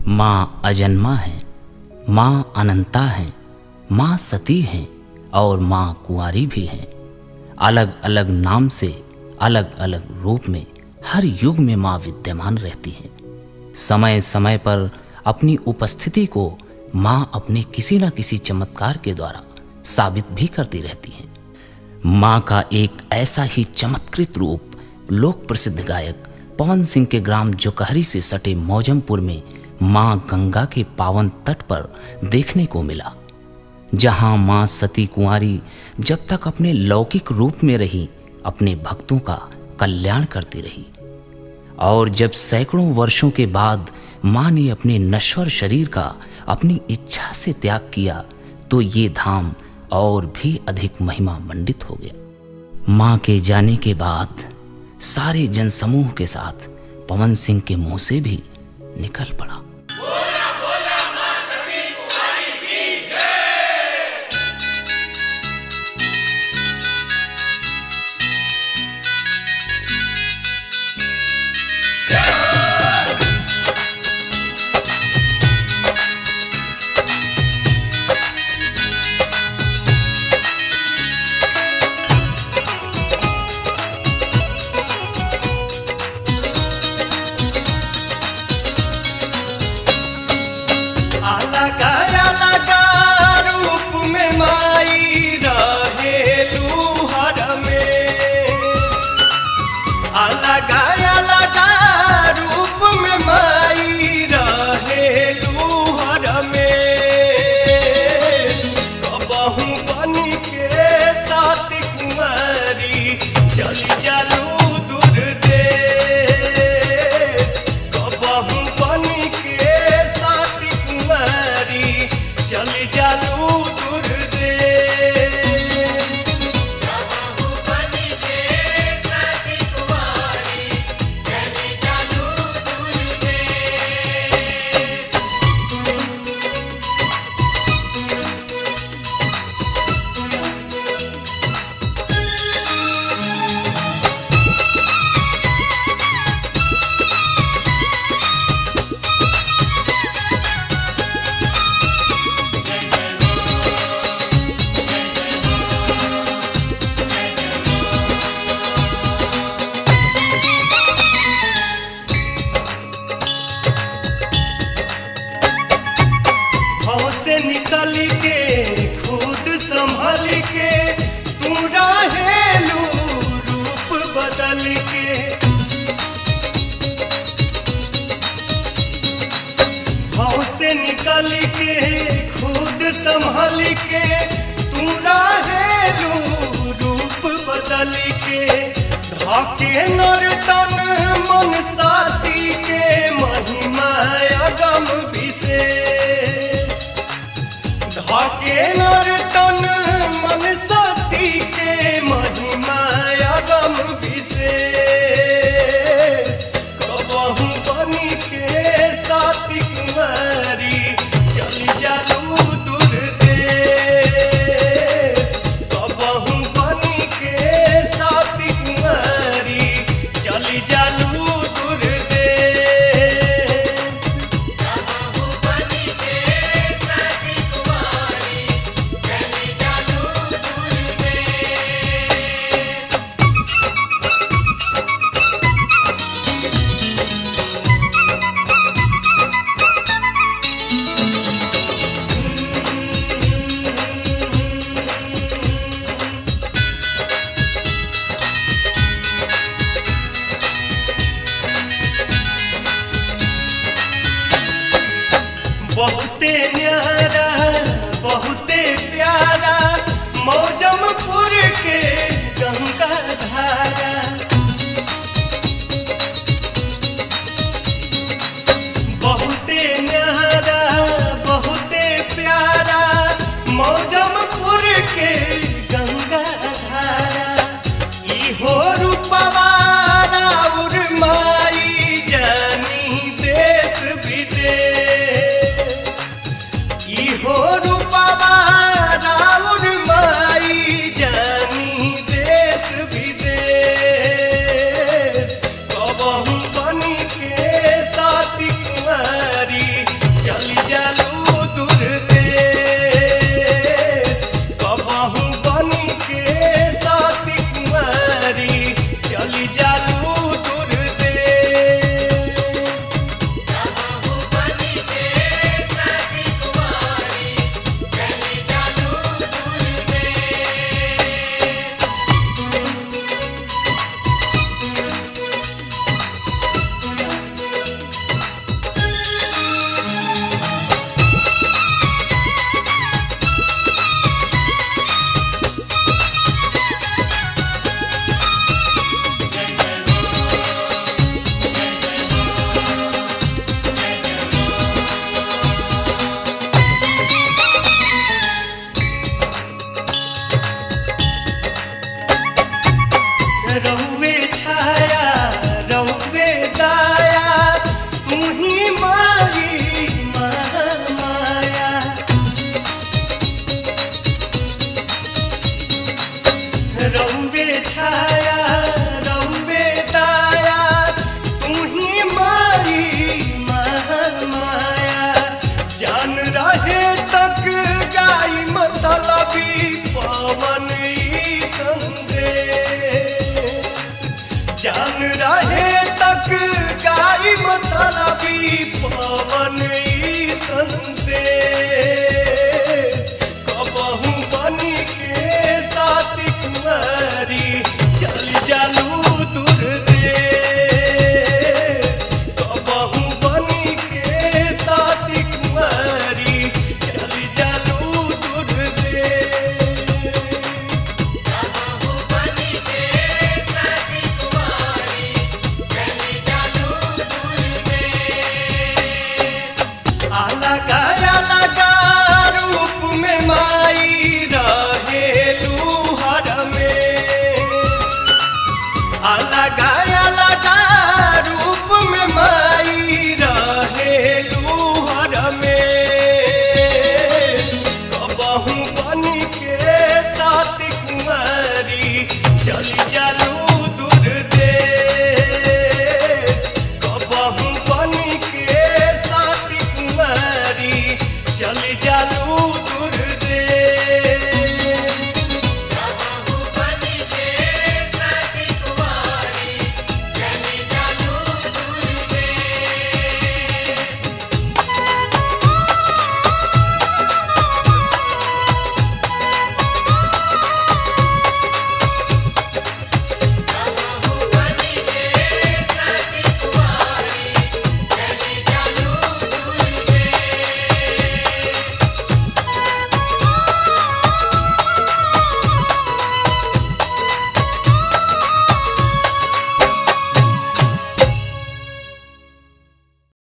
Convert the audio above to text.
माँ अजन्मा है, माँ अनंता है, माँ सती हैं और माँ कुंवारी भी हैं। अलग अलग नाम से, अलग अलग रूप में हर युग में माँ विद्यमान रहती हैं। समय समय पर अपनी उपस्थिति को माँ अपने किसी न किसी चमत्कार के द्वारा साबित भी करती रहती हैं। माँ का एक ऐसा ही चमत्कृत रूप लोक प्रसिद्ध गायक पवन सिंह के ग्राम जोकहरी से सटे मौजमपुर में माँ गंगा के पावन तट पर देखने को मिला, जहां माँ सती कुंवारी जब तक अपने लौकिक रूप में रही अपने भक्तों का कल्याण करती रही, और जब सैकड़ों वर्षों के बाद माँ ने अपने नश्वर शरीर का अपनी इच्छा से त्याग किया तो ये धाम और भी अधिक महिमा मंडित हो गया। माँ के जाने के बाद सारे जनसमूह के साथ पवन सिंह के मुंह से भी निकल पड़ा, निकल के खुद संभल के तू रहेलू रूप बदल के, भाव से निकल के खुद संभल के तू रहेलू रूप बदल के, धाके नर्तन मन साथी के महिमा अगम विशेष, धाके नर्तन मन साथी के महिमा अगम विशेष, कबहू बनी के साथी कुंवारी चली जालू दूर देश, कबहू बनी के साथी कुंवारी चली जालू दूर देश, कबहू बनी पवन ई संदेश कबहू बनी के साथी कुंवारी चली जालू दूर देश कबहू बनी के साथी कुंवारी चली जालू दूर देश अलगा अलगा रूप में माई रहेलू हर में अलगा अलगा रूप में माई रहेलू हर में कबहू बनी के साथी कुंवारी चली जालू दूर देश कबहू बनी के साथी कुंवारी चली जालू